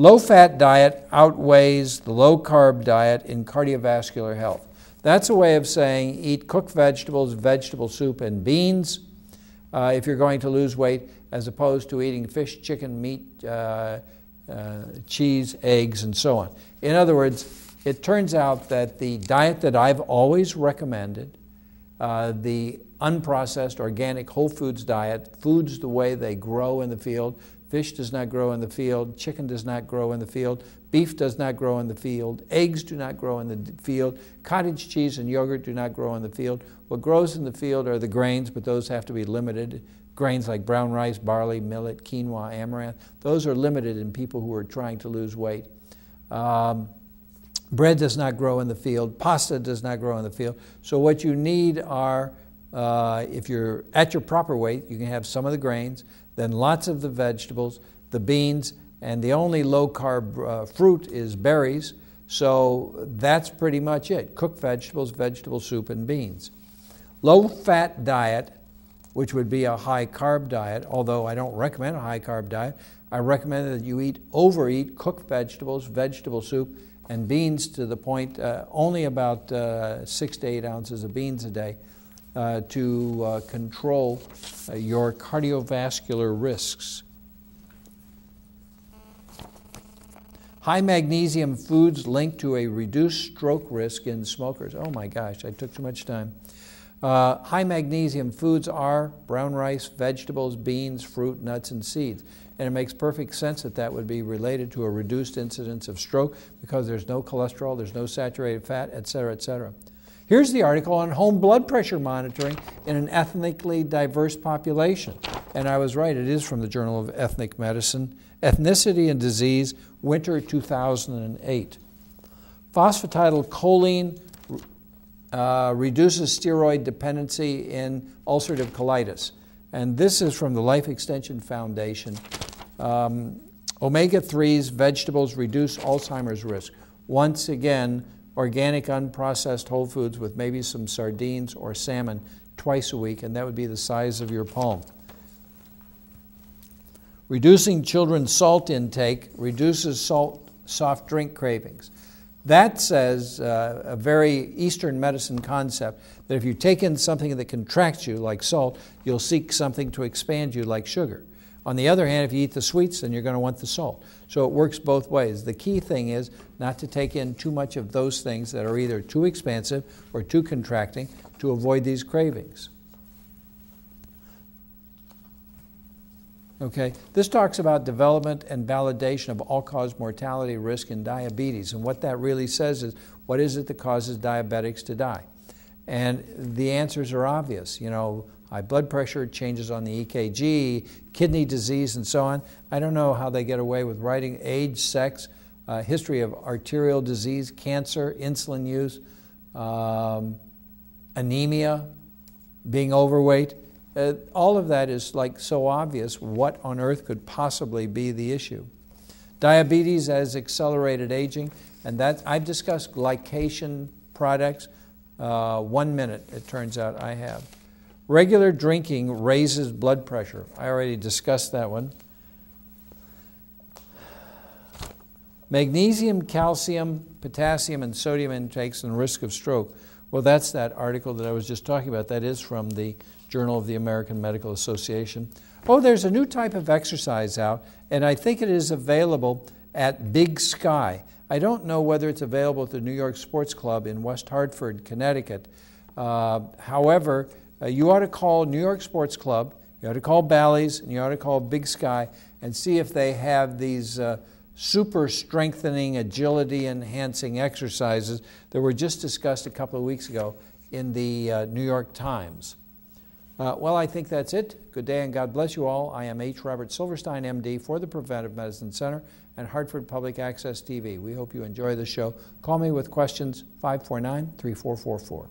Low-fat diet outweighs the low-carb diet in cardiovascular health. That's a way of saying eat cooked vegetables, vegetable soup, and beans if you're going to lose weight, as opposed to eating fish, chicken, meat, cheese, eggs, and so on. In other words, it turns out that the diet that I've always recommended, the unprocessed, organic, whole foods diet, foods the way they grow in the field. Fish does not grow in the field. Chicken does not grow in the field. Beef does not grow in the field. Eggs do not grow in the field. Cottage cheese and yogurt do not grow in the field. What grows in the field are the grains, but those have to be limited. Grains like brown rice, barley, millet, quinoa, amaranth. Those are limited in people who are trying to lose weight. Bread does not grow in the field. Pasta does not grow in the field. So what you need are, if you're at your proper weight, you can have some of the grains, then lots of the vegetables, the beans, and the only low-carb fruit is berries. So that's pretty much it. Cooked vegetables, vegetable soup, and beans. Low-fat diet, which would be a high-carb diet, although I don't recommend a high-carb diet. I recommend that you overeat cooked vegetables, vegetable soup, and beans to the point only about 6 to 8 ounces of beans a day to control your cardiovascular risks. High magnesium foods linked to a reduced stroke risk in smokers. Oh my gosh, I took too much time. High magnesium foods are brown rice, vegetables, beans, fruit, nuts, and seeds. And it makes perfect sense that that would be related to a reduced incidence of stroke because there's no cholesterol, there's no saturated fat, et cetera, et cetera. Here's the article on home blood pressure monitoring in an ethnically diverse population. And I was right, it is from the Journal of Ethnic Medicine, Ethnicity and Disease, Winter 2008. Phosphatidylcholine reduces steroid dependency in ulcerative colitis. And this is from the Life Extension Foundation. Omega-3s, vegetables reduce Alzheimer's risk. Once again, organic, unprocessed whole foods with maybe some sardines or salmon twice a week, and that would be the size of your palm. Reducing children's salt intake reduces soft drink cravings. That says a very Eastern medicine concept that if you take in something that contracts you, like salt, you'll seek something to expand you, like sugar. On the other hand, if you eat the sweets, then you're going to want the salt. So it works both ways. The key thing is not to take in too much of those things that are either too expansive or too contracting to avoid these cravings. Okay, this talks about development and validation of all-cause mortality risk in diabetes. And what that really says is, what is it that causes diabetics to die? And the answers are obvious. You know, high blood pressure, changes on the EKG, kidney disease, and so on. I don't know how they get away with writing age, sex, history of arterial disease, cancer, insulin use, anemia, being overweight. All of that is like so obvious. What on earth could possibly be the issue? Diabetes as accelerated aging, and that I've discussed glycation products. 1 minute, it turns out I have. Regular drinking raises blood pressure. I already discussed that one. Magnesium, calcium, potassium, and sodium intakes and risk of stroke. Well, that's that article that I was just talking about. That is from the Journal of the American Medical Association. Oh, there's a new type of exercise out, and I think it is available at Big Sky. I don't know whether it's available at the New York Sports Club in West Hartford, Connecticut. However, you ought to call New York Sports Club, you ought to call Bally's, and you ought to call Big Sky and see if they have these super strengthening, agility enhancing exercises that were just discussed a couple of weeks ago in the New York Times. Well, I think that's it. Good day and God bless you all. I am H. Robert Silverstein, MD, for the Preventive Medicine Center and Hartford Public Access TV. We hope you enjoy the show. Call me with questions, 549-3444.